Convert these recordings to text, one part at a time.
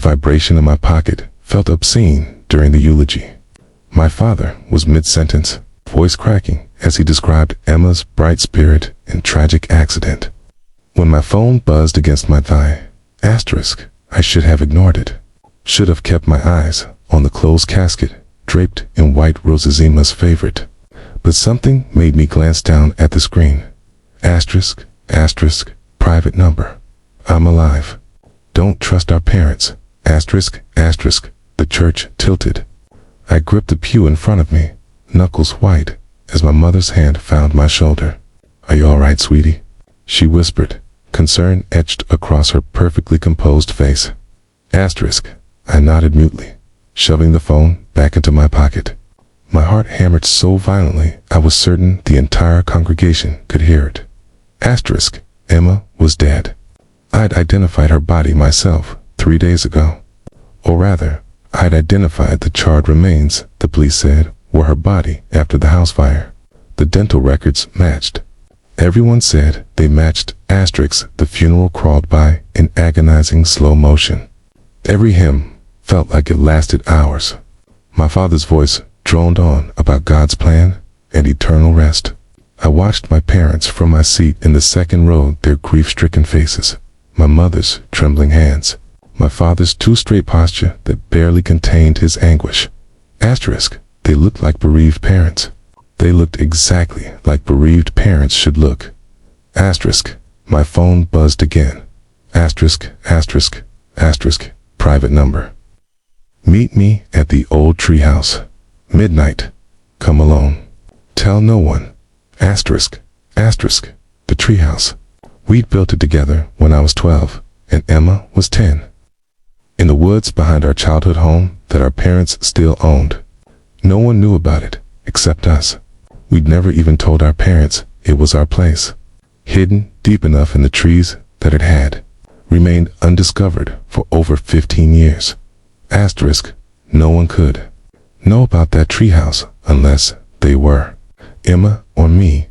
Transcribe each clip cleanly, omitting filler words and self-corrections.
vibration in my pocket felt obscene during the eulogy. My father was mid-sentence, voice cracking as he described Emma's bright spirit and tragic accident. When my phone buzzed against my thigh, I should have ignored it. Should have kept my eyes on the closed casket draped in white roses, Emma's favorite. But something made me glance down at the screen. Private number. I'm alive. Don't trust our parents. The church tilted. I gripped the pew in front of me, knuckles white, as my mother's hand found my shoulder. Are you all right, sweetie? She whispered, concern etched across her perfectly composed face. I nodded mutely, shoving the phone back into my pocket. My heart hammered so violently I was certain the entire congregation could hear it. Emma was dead. I'd identified her body myself 3 days ago. Or rather, I'd identified the charred remains the police said were her body after the house fire. The dental records matched. Everyone said they matched. The funeral crawled by in agonizing slow motion. Every hymn felt like it lasted hours. My father's voice droned on about God's plan and eternal rest. I watched my parents from my seat in the second row, their grief-stricken faces, my mother's trembling hands, my father's too-straight posture that barely contained his anguish. They looked like bereaved parents. They looked exactly like bereaved parents should look. My phone buzzed again. Private number. Meet me at the old treehouse. Midnight. Come alone. Tell no one. The treehouse. We'd built it together when I was 12 and Emma was 10. In the woods behind our childhood home that our parents still owned. No one knew about it except us. We'd never even told our parents it was our place. Hidden deep enough in the trees that it had remained undiscovered for over 15 years. No one could know about that treehouse unless they were Emma or me.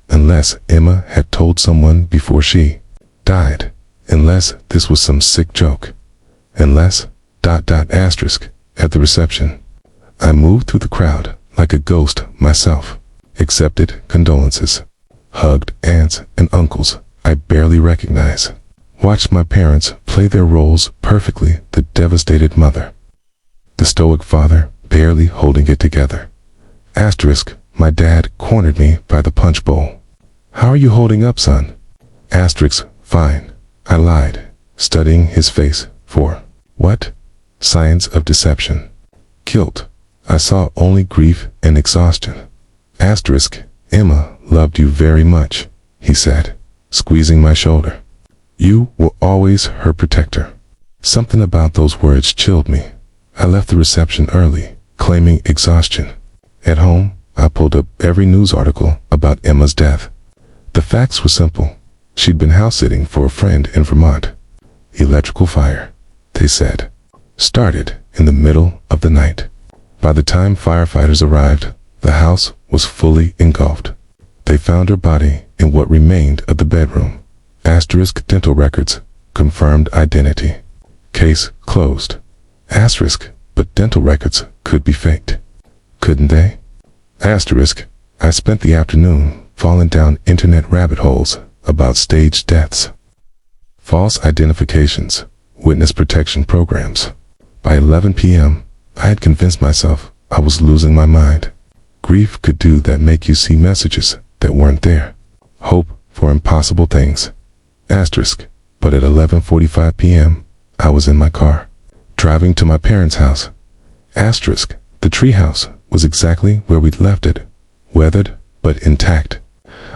Unless Emma had told someone before she died. Unless this was some sick joke. Unless ... At the reception, I moved through the crowd like a ghost myself. Accepted condolences. Hugged aunts and uncles I barely recognize. Watched my parents play their roles perfectly, the devastated mother, the stoic father barely holding it together. My dad cornered me by the punch bowl. How are you holding up, son? Fine. I lied, studying his face for what? Science of deception. Guilt. I saw only grief and exhaustion. Emma loved you very much, he said, squeezing my shoulder. You were always her protector. Something about those words chilled me. I left the reception early, claiming exhaustion. At home, I pulled up every news article about Emma's death. The facts were simple. She'd been house-sitting for a friend in Vermont. Electrical fire, they said, started in the middle of the night. By the time firefighters arrived, the house was fully engulfed. They found her body in what remained of the bedroom. Dental records confirmed identity. Case closed. But dental records could be faked. Couldn't they? I spent the afternoon falling down internet rabbit holes about staged deaths, false identifications, witness protection programs. By 11 p.m., I had convinced myself I was losing my mind. Grief could do that, make you see messages that weren't there. Hope for impossible things. But at 11:45 p.m., I was in my car, driving to my parents' house. The treehouse was exactly where we'd left it, weathered but intact.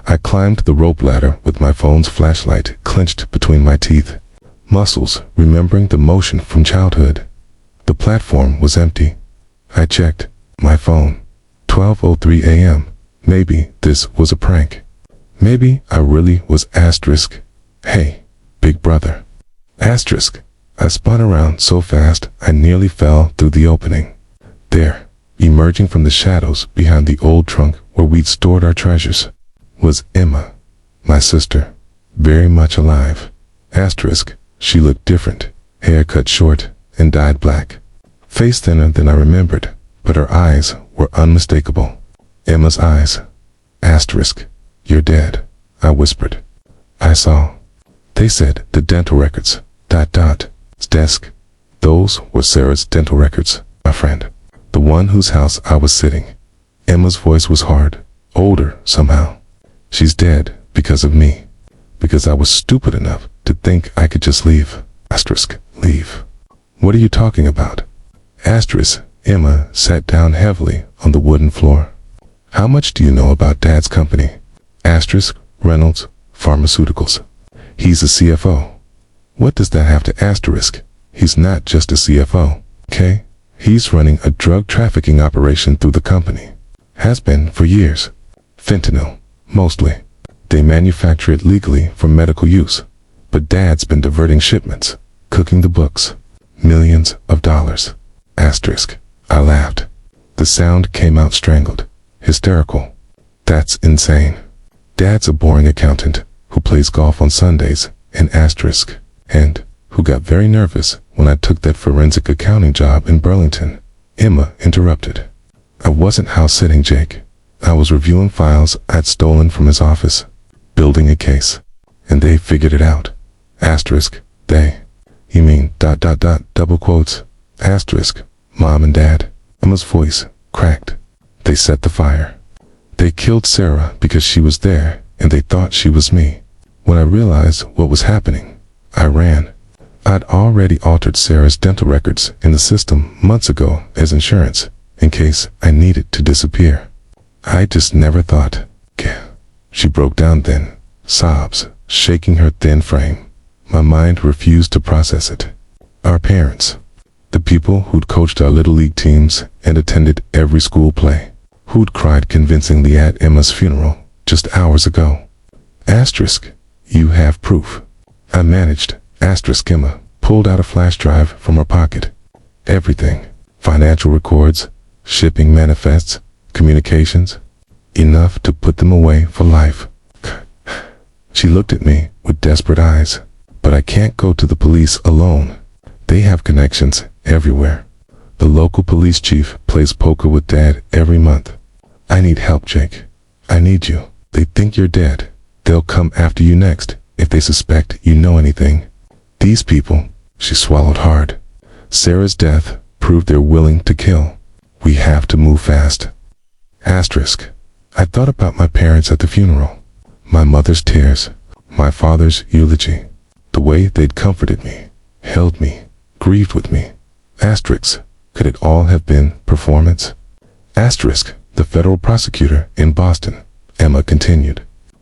I climbed the rope ladder with my phone's flashlight clenched between my teeth, muscles remembering the motion from childhood. The platform was empty. I checked my phone. 12:03 a.m. Maybe this was a prank. Maybe I really was Hey, big brother. I spun around so fast I nearly fell through the opening. There, emerging from the shadows behind the old trunk where we'd stored our treasures, was Emma, my sister, very much alive. She looked different, hair cut short and dyed black. Face thinner than I remembered, but her eyes were unmistakable. Emma's eyes. Asterisk. You're dead, I whispered. I saw. They said the dental records. ... Desk. Those were Sarah's dental records, my friend. The one whose house I was sitting. Emma's voice was hard, older somehow. She's dead because of me. Because I was stupid enough to think I could just leave. Asterisk. Leave. What are you talking about? Asterisk. Emma sat down heavily on the wooden floor. How much do you know about Dad's company? Asterisk. Reynolds Pharmaceuticals. He's a CFO. What does that have to asterisk? He's not just a CFO, okay? He's running a drug trafficking operation through the company. Has been for years. Fentanyl, mostly. They manufacture it legally for medical use. But Dad's been diverting shipments, cooking the books. Millions of dollars. Asterisk. I laughed. The sound came out strangled, hysterical. That's insane. Dad's a boring accountant who plays golf on Sundays, and asterisk. And who got very nervous when I took that forensic accounting job in Burlington. Emma interrupted. I wasn't house sitting Jake. I was reviewing files I'd stolen from his office, building a case. And they figured it out. Asterisk. They. You mean ... double quotes. Asterisk. Mom and Dad. Emma's voice cracked. They set the fire. They killed Sarah because she was there and they thought she was me. When I realized what was happening, I ran. I'd already altered Sarah's dental records in the system months ago as insurance, in case I needed to disappear. I just never thought. She broke down then, sobs shaking her thin frame. My mind refused to process it. Our parents. The people who'd coached our little league teams and attended every school play. Who'd cried convincingly at Emma's funeral just hours ago. Asterisk. You have proof. I managed. Asterisk. Emma pulled out a flash drive from her pocket. Everything. Financial records, shipping manifests, communications. Enough to put them away for life. She looked at me with desperate eyes. But I can't go to the police alone. They have connections everywhere. The local police chief plays poker with Dad every month. I need help, Jake. I need you. They think you're dead. They'll come after you next if they suspect you know anything. These people, she swallowed hard. Sarah's death proved they're willing to kill. We have to move fast. Asterisk. I thought about my parents at the funeral. My mother's tears. My father's eulogy. The way they'd comforted me, held me, grieved with me. Asterisk. Could it all have been performance? Asterisk. The federal prosecutor in Boston. Emma continued.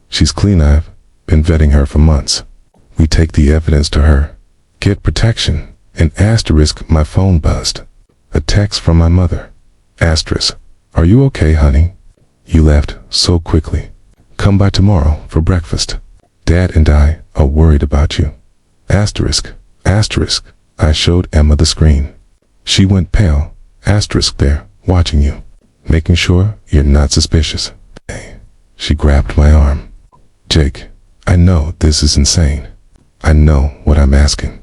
She's clean. I've been vetting her for months. We take the evidence to her, get protection, and asterisk. My phone buzzed. A text from my mother. Asterisk. Are you okay, honey? You left so quickly. Come by tomorrow for breakfast. Dad and I are worried about you. Asterisk. Asterisk. I showed Emma the screen. She went pale. Asterisk. There, watching you, making sure you're not suspicious. She grabbed my arm. Jake, I know this is insane. I know what I'm asking.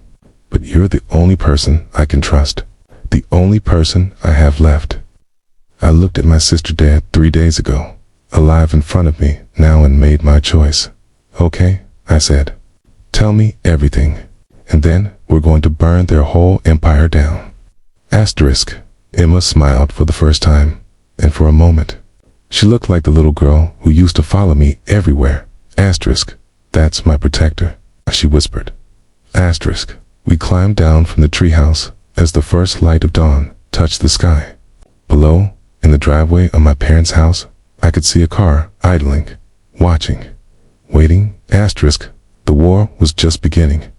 But you're the only person I can trust. The only person I have left. I looked at my sister Dad 3 days ago, alive in front of me now, and made my choice. Okay, I said. Tell me everything. And then we're going to burn their whole empire down. Asterisk. Emma smiled for the first time, and for a moment. She looked like the little girl who used to follow me everywhere. Asterisk. That's my protector, she whispered. Asterisk. We climbed down from the treehouse as the first light of dawn touched the sky. Below, in the driveway of my parents' house, I could see a car idling, watching, waiting. Asterisk. The war was just beginning.